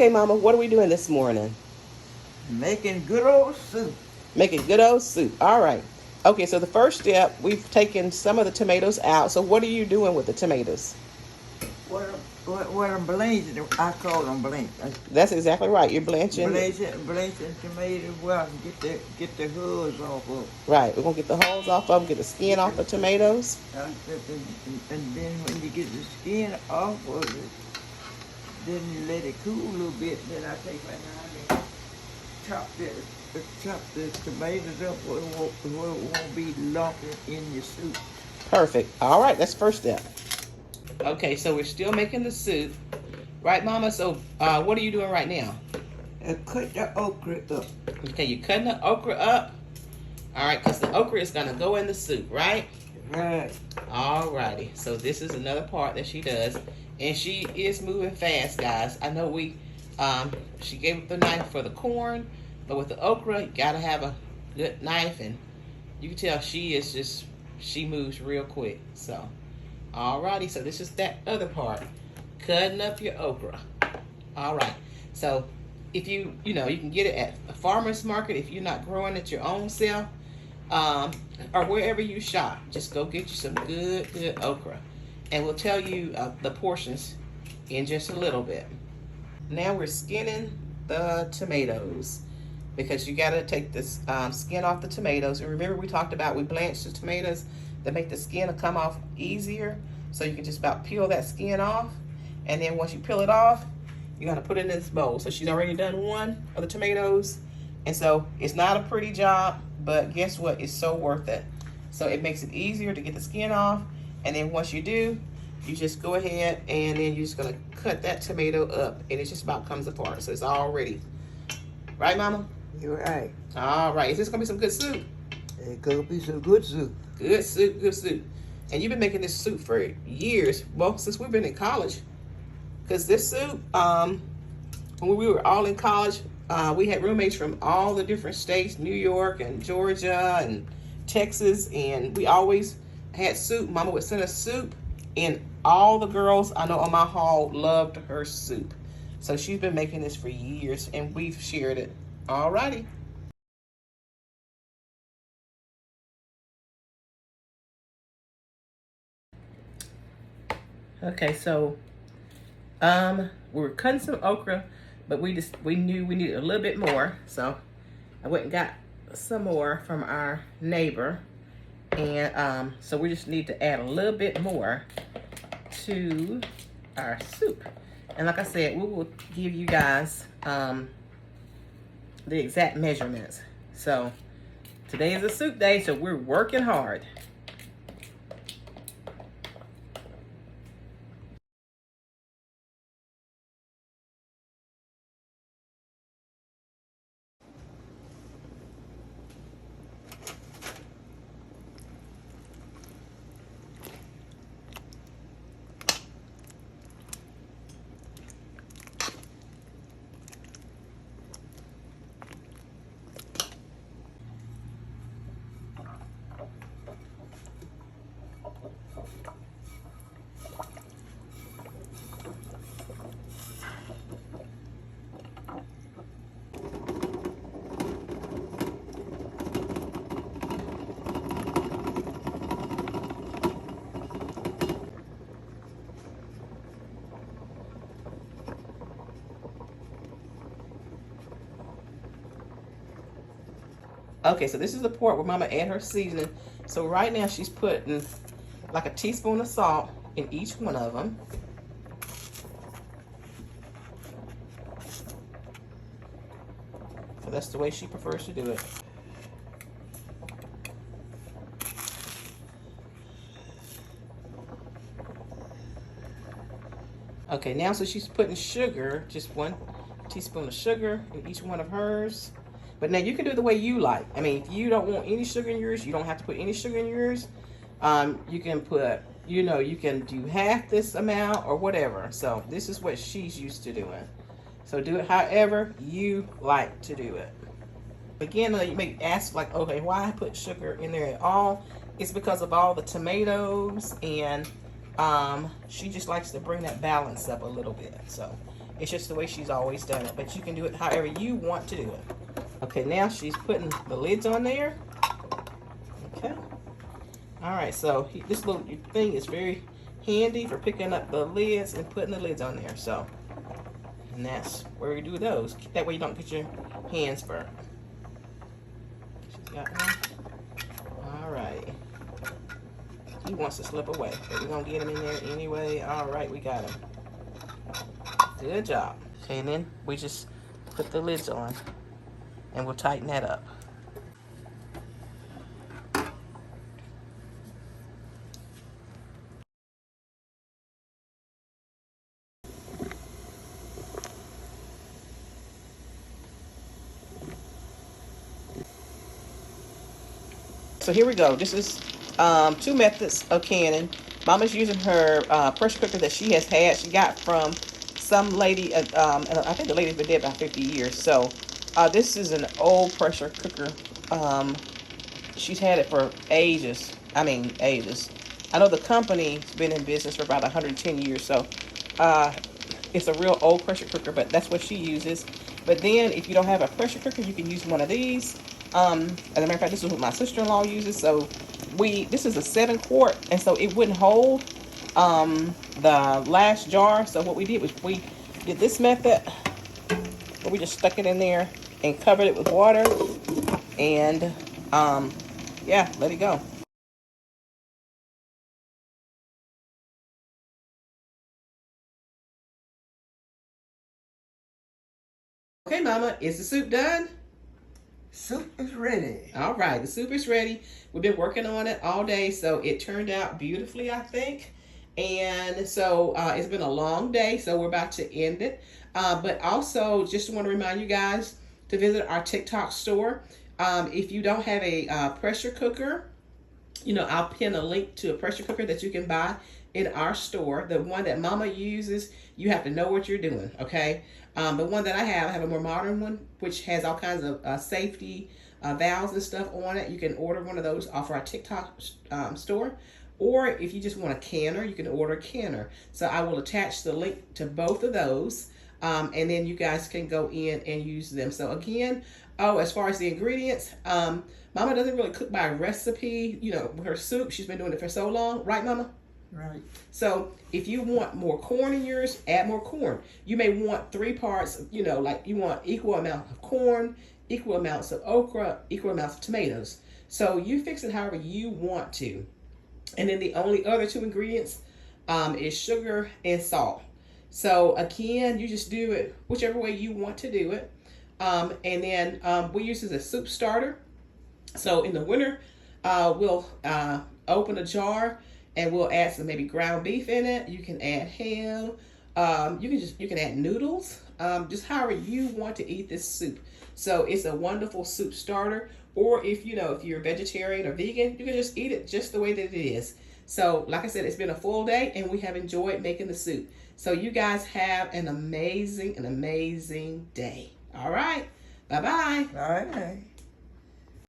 Okay, Mama, what are we doing this morning? Making good old soup. Making good old soup. All right. Okay, so the first step, we've taken some of the tomatoes out. So what are you doing with the tomatoes? What I'm blanching, I call them blanch. That's exactly right. You're blanching. Blanching tomatoes well and get the hoods off of. Right. We're going to get the hulls off of them, get the skin Get off the tomatoes. and then when you get the skin off of it, then you let it cool a little bit. Then I take my knife and chop the tomatoes up where it won't be lumpy in your soup. Perfect. All right, that's first step. Okay, so we're still making the soup. Right, Mama? So what are you doing right now? Cut the okra up. Okay, you're cutting the okra up. All right, because the okra is going to go in the soup, right? Right. All righty. So this is another part that she does. And she is moving fast, guys. I know she gave up the knife for the corn, but with the okra, you got to have a good knife. And you can tell she moves real quick. So, all righty. So this is that other part. Cutting up your okra. All right. So if you can get it at a farmer's market if you're not growing it your own self, or wherever you shop. Just go get you some good okra. And we'll tell you the portions in just a little bit. Now we're skinning the tomatoes because you got to take this skin off the tomatoes. And remember we talked about we blanch the tomatoes to make the skin come off easier. So you can just about peel that skin off. And then once you peel it off, you're going to put it in this bowl. So she's already done one of the tomatoes. And so it's not a pretty job, but guess what? It's so worth it. So it makes it easier to get the skin off. And then once you do, you just go ahead and then you're just going to cut that tomato up. And it just about comes apart. So it's all ready. Right, Mama? You're right. All right. Is this going to be some good soup? It's going to be some good soup. Good soup, good soup. And you've been making this soup for years. Well, since we've been in college. Because this soup, when we were all in college, we had roommates from all the different states, New York and Georgia and Texas, and we always had soup. Mama would send us soup, and all the girls I know on my hall loved her soup. So she's been making this for years, and we've shared it. All righty. Okay, so we were cutting some okra, but we knew we needed a little bit more, so I went and got some more from our neighbor, and so we just need to add a little bit more to our soup. And like I said, we will give you guys the exact measurements. So today is a soup day, so we're working hard. Okay, so this is the part where Mama add her seasoning. So right now she's putting like a teaspoon of salt in each one of them. So that's the way she prefers to do it. Okay, now so she's putting sugar, just 1 teaspoon of sugar in each one of hers. But now you can do it the way you like. I mean, if you don't want any sugar in yours, you don't have to put any sugar in yours. You can put, you can do half this amount or whatever. So this is what she's used to doing. So do it however you like to do it. Again, you may ask like, okay, why I put sugar in there at all? It's because of all the tomatoes, and she just likes to bring that balance up a little bit. So It's just the way she's always done it. But you can do it however you want to do it. Okay, now she's putting the lids on there. Okay. All right, so this little thing is very handy for picking up the lids and putting the lids on there. So, and that's where we do those. That way you don't get your hands burnt. She's got one. All right. He wants to slip away, but we're gonna get him in there anyway. All right, we got him. Good job. Okay, and then we just put the lids on, and we'll tighten that up. So here we go. This is 2 methods of canning. Mama's using her pressure cooker that she has had. She got from some lady, and I think the lady's been dead about 50 years. So this is an old pressure cooker. She's had it for ages. I mean, ages. I know the company's been in business for about 110 years. So it's a real old pressure cooker, but that's what she uses. But then if you don't have a pressure cooker, you can use one of these. As a matter of fact, this is what my sister-in-law uses. So this is a 7-quart, and so it wouldn't hold the last jar. So what we did was we did this method where we just stuck it in there and covered it with water, and yeah, let it go. Okay, Mama, is the soup done? Soup is ready. All right, the soup is ready. We've been working on it all day, so it turned out beautifully, I think. And so it's been a long day, so we're about to end it. But also, just want to remind you guys to visit our TikTok store. If you don't have a pressure cooker, you know, I'll pin a link to a pressure cooker that you can buy in our store. The one that Mama uses, you have to know what you're doing, okay? The one that I have a more modern one, which has all kinds of safety valves and stuff on it. You can order one of those off our TikTok store. Or if you just want a canner, you can order a canner. So I will attach the link to both of those. And then you guys can go in and use them. So again, as far as the ingredients, Mama doesn't really cook by recipe. You know, her soup, she's been doing it for so long. Right, Mama? Right. So if you want more corn in yours, add more corn. You may want 3 parts, you know, like you want equal amount of corn, equal amounts of okra, equal amounts of tomatoes. So you fix it however you want to. And then the only other 2 ingredients is sugar and salt. So again, you just do it whichever way you want to do it. And then we use this as a soup starter. So in the winter, we'll open a jar and we'll add some maybe ground beef in it. You can add ham. You can add noodles. Just however you want to eat this soup. So it's a wonderful soup starter. Or if you're vegetarian or vegan, you can just eat it just the way that it is. So like I said, it's been a full day and we have enjoyed making the soup. So you guys have an amazing day. All right. Bye-bye. All right.